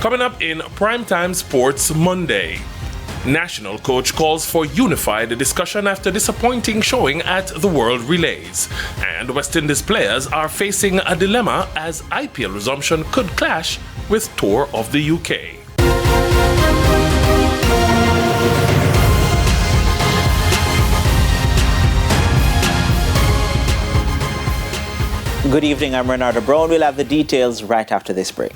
Coming up in Primetime Sports Monday. National coach calls for unified discussion after disappointing showing at the World Relays. And West Indies players are facing a dilemma as IPL resumption could clash with Tour of the UK. Good evening, I'm Renata Brown. We'll have the details right after this break.